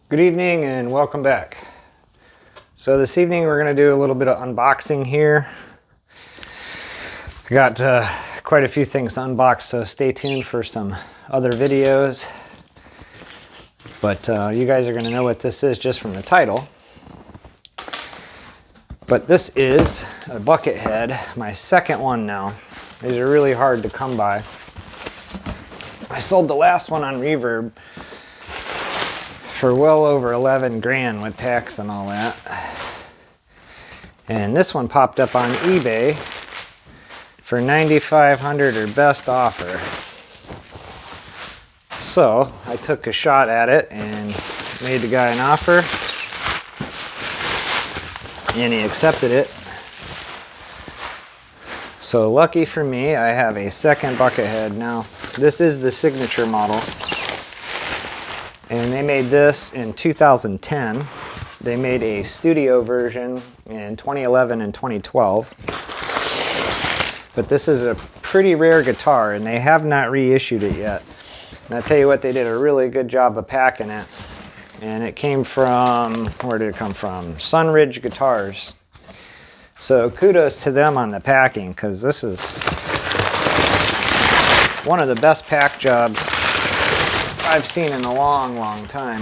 Good evening and welcome back. So this evening we're going to do a little bit of unboxing here. I got quite a few things to unbox, so stay tuned for some other videos. But you guys are going to know what this is just from the title. But this is a Buckethead, my second one now. These are really hard to come by. I sold the last one on Reverb for well over 11 grand with tax and all that. And this one popped up on eBay for 9,500 or best offer. So I took a shot at it and made the guy an offer, and he accepted it. So lucky for me, I have a second Buckethead now. This is the signature model. And they made this in 2010. They made a studio version in 2011 and 2012. But this is a pretty rare guitar, and they have not reissued it yet. And I'll tell you what, they did a really good job of packing it. And it came from, where did it come from? Sunridge Guitars. So kudos to them on the packing, because this is one of the best pack jobs I've seen in a long time.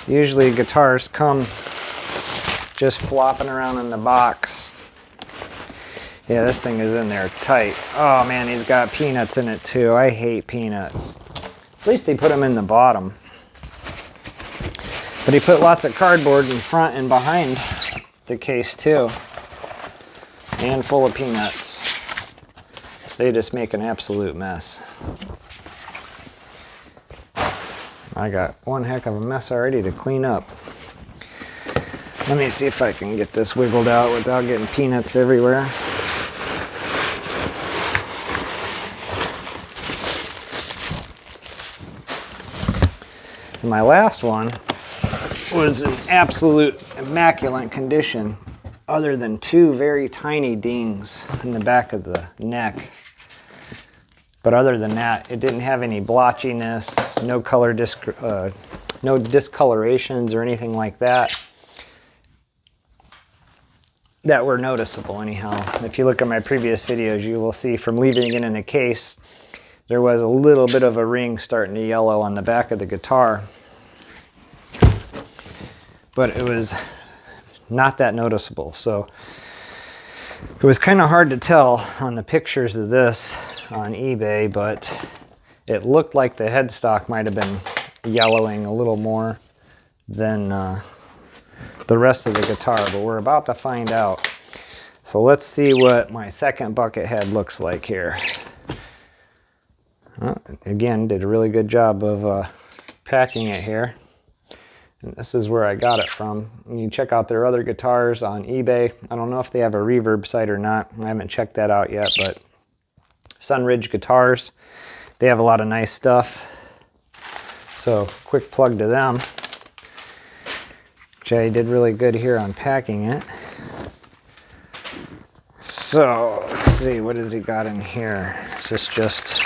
Usually guitars come just flopping around in the box. Yeah, this thing is in there tight. Oh man, he's got peanuts in it too. I hate peanuts. At least they put them in the bottom. But he put lots of cardboard in front and behind the case too. And full of peanuts. They just make an absolute mess. I got one heck of a mess already to clean up. Let me see if I can get this wiggled out without getting peanuts everywhere. And my last one was in absolute immaculate condition, other than two very tiny dings in the back of the neck. But other than that, it didn't have any blotchiness, no no discolorations or anything like that that were noticeable anyhow. If you look at my previous videos, you will see from leaving it in a case, there was a little bit of a ring starting to yellow on the back of the guitar. But it was not that noticeable. So it was kind of hard to tell on the pictures of this on eBay, but it looked like the headstock might have been yellowing a little more than the rest of the guitar, but we're about to find out. So let's see what my second Buckethead looks like here. Well, again, did a really good job of packing it here. And this is where I got it from. You check out their other guitars on eBay. I don't know if they have a Reverb site or not. I haven't checked that out yet, but Sunridge Guitars, they have a lot of nice stuff. So quick plug to them. Jay did really good here on packing it. So let's see, what has he got in here? Is this just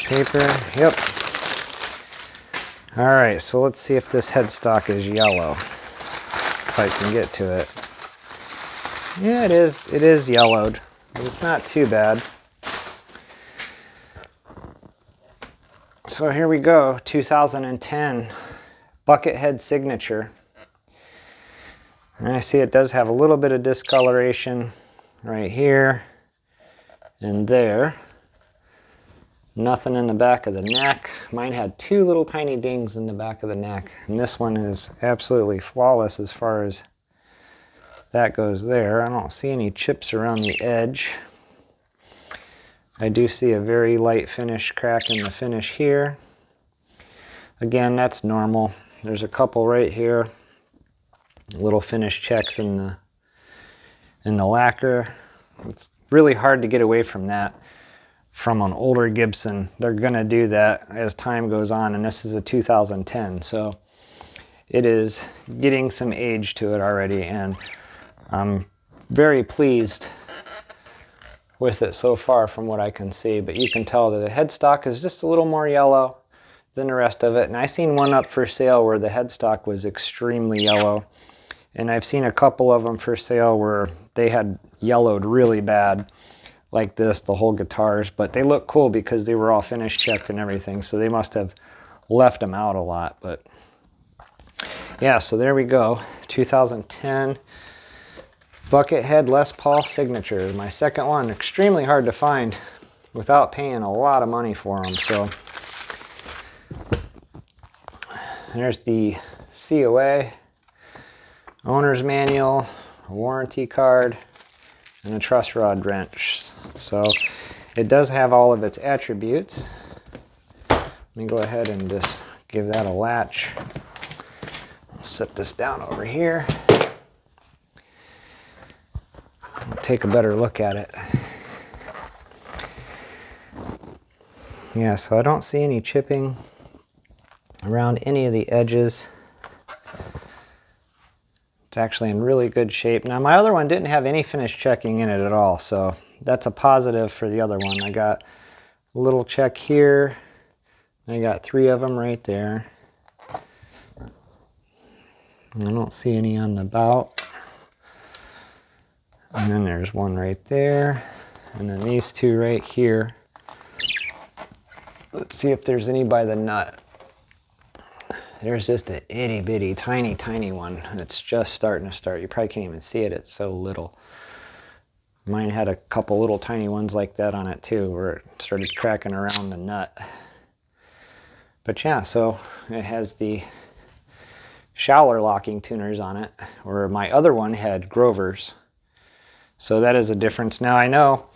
paper? Yep. All right, so let's see if this headstock is yellow, if I can get to it. Yeah, it is yellowed, but it's not too bad. So here we go, 2010 Buckethead signature. And I see it does have a little bit of discoloration right here and there. Nothing in the back of the neck. Mine had two little tiny dings in the back of the neck. And this one is absolutely flawless as far as that goes there. I don't see any chips around the edge. I do see a very light finish crack in the finish here. Again, that's normal. There's a couple right here. Little finish checks in the lacquer. It's really hard to get away from that. From an older Gibson, they're gonna do that as time goes on, and this is a 2010, so it is getting some age to it already, and I'm very pleased with it so far from what I can see. But you can tell that the headstock is just a little more yellow. than the rest of it. And I seen one up for sale where the headstock was extremely yellow. And I've seen a couple of them for sale where they had yellowed really bad, like this, the whole guitars. But they look cool because they were all finish checked and everything. So they must have left them out a lot. But yeah, so there we go. 2010 Buckethead Les Paul Signature. My second one. Extremely hard to find without paying a lot of money for them. So there's the COA, owner's manual, a warranty card, and a truss rod wrench. So it does have all of its attributes. Let me go ahead and just give that a latch. I'll set this down over here. I'll take a better look at it. Yeah, so I don't see any chipping around any of the edges. It's actually in really good shape. Now my other one didn't have any finish checking in it at all, so that's a positive for the other one. I got a little check here. I got 3 of them right there. I don't see any on the bout. And then there's one right there. And then these 2 right here. Let's see if there's any by the nut. There's just an itty bitty tiny one that's just starting to start. You probably can't even see it, it's so little. Mine had a couple little tiny ones like that on it too, where it started cracking around the nut. But yeah, so it has the Schouler locking tuners on it, where my other one had Grovers. So that is a difference. Now I know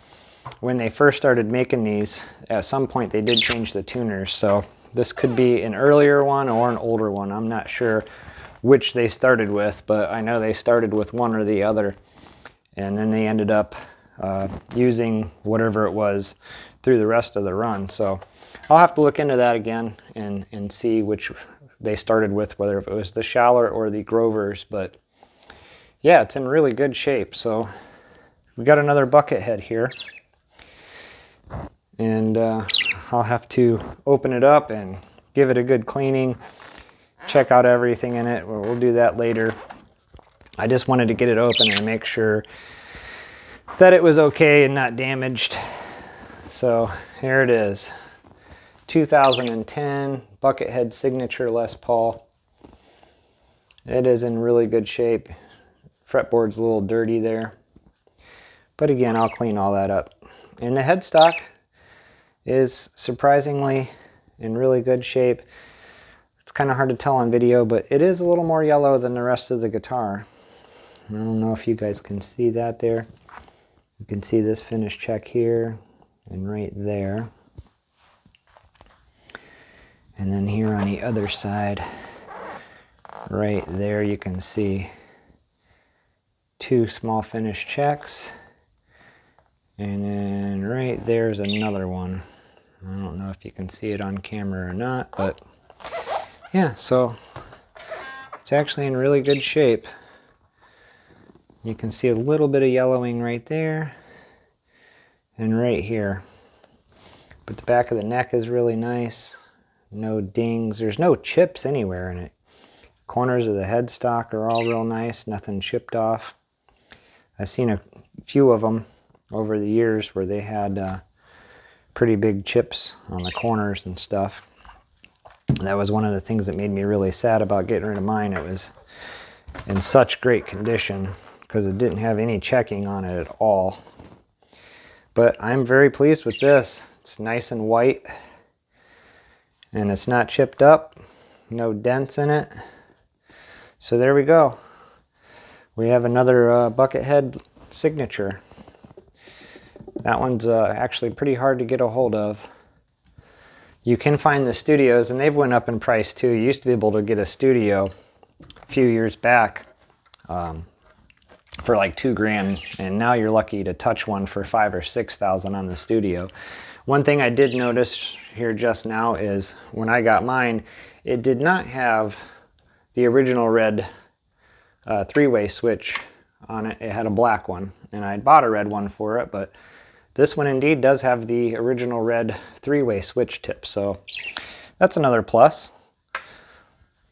when they first started making these, at some point they did change the tuners, so this could be an earlier one or an older one. I'm not sure which they started with, but I know they started with one or the other. And then they ended up using whatever it was through the rest of the run. So I'll have to look into that again and see which they started with, whether it was the Schouler or the Grovers. But yeah, it's in really good shape. So we got another Buckethead here. And I'll have to open it up and give it a good cleaning, check out everything in it. We'll do that later. I just wanted to get it open and make sure that it was okay and not damaged. So here it is, 2010 Buckethead Signature Les Paul. It is in really good shape. Fretboard's a little dirty there, but again, I'll clean all that up. And the headstock is surprisingly in really good shape. It's kind of hard to tell on video, but it is a little more yellow than the rest of the guitar. I don't know if you guys can see that there. You can see this finish check here and right there. And then here on the other side, right there, you can see 2 small finish checks. And then right there's another one. I don't know if you can see it on camera or not, but yeah, so it's actually in really good shape. You can see a little bit of yellowing right there and right here. But the back of the neck is really nice. No dings. There's no chips anywhere in it. Corners of the headstock are all real nice. Nothing chipped off. I've seen a few of them over the years where they had pretty big chips on the corners and stuff. That was one of the things that made me really sad about getting rid of mine. It was in such great condition because it didn't have any checking on it at all. But I'm very pleased with this. It's nice and white and it's not chipped up, no dents in it. So there we go. We have another Buckethead Signature. That one's actually pretty hard to get a hold of. You can find the studios, and they've went up in price too. You used to be able to get a studio a few years back for like $2,000, and now you're lucky to touch one for $5,000 or $6,000 on the studio. One thing I did notice here just now is when I got mine, it did not have the original red 3-way switch on it. It had a black one, and I bought a red one for it, but this one indeed does have the original red 3-way switch tip. So that's another plus.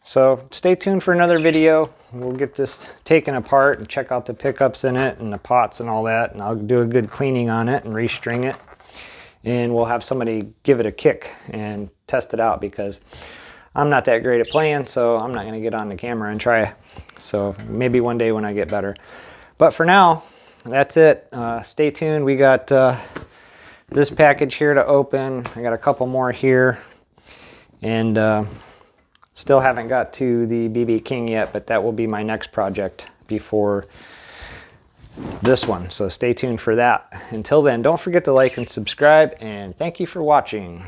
So stay tuned for another video. We'll get this taken apart and check out the pickups in it and the pots and all that. And I'll do a good cleaning on it and restring it. And we'll have somebody give it a kick and test it out, because I'm not that great at playing, so I'm not going to get on the camera and try. So maybe one day when I get better. But for now, that's it. Stay tuned. We got this package here to open. I got a couple more here. And still haven't got to the BB King yet, but that will be my next project before this one. So stay tuned for that. Until then, don't forget to like and subscribe, and thank you for watching.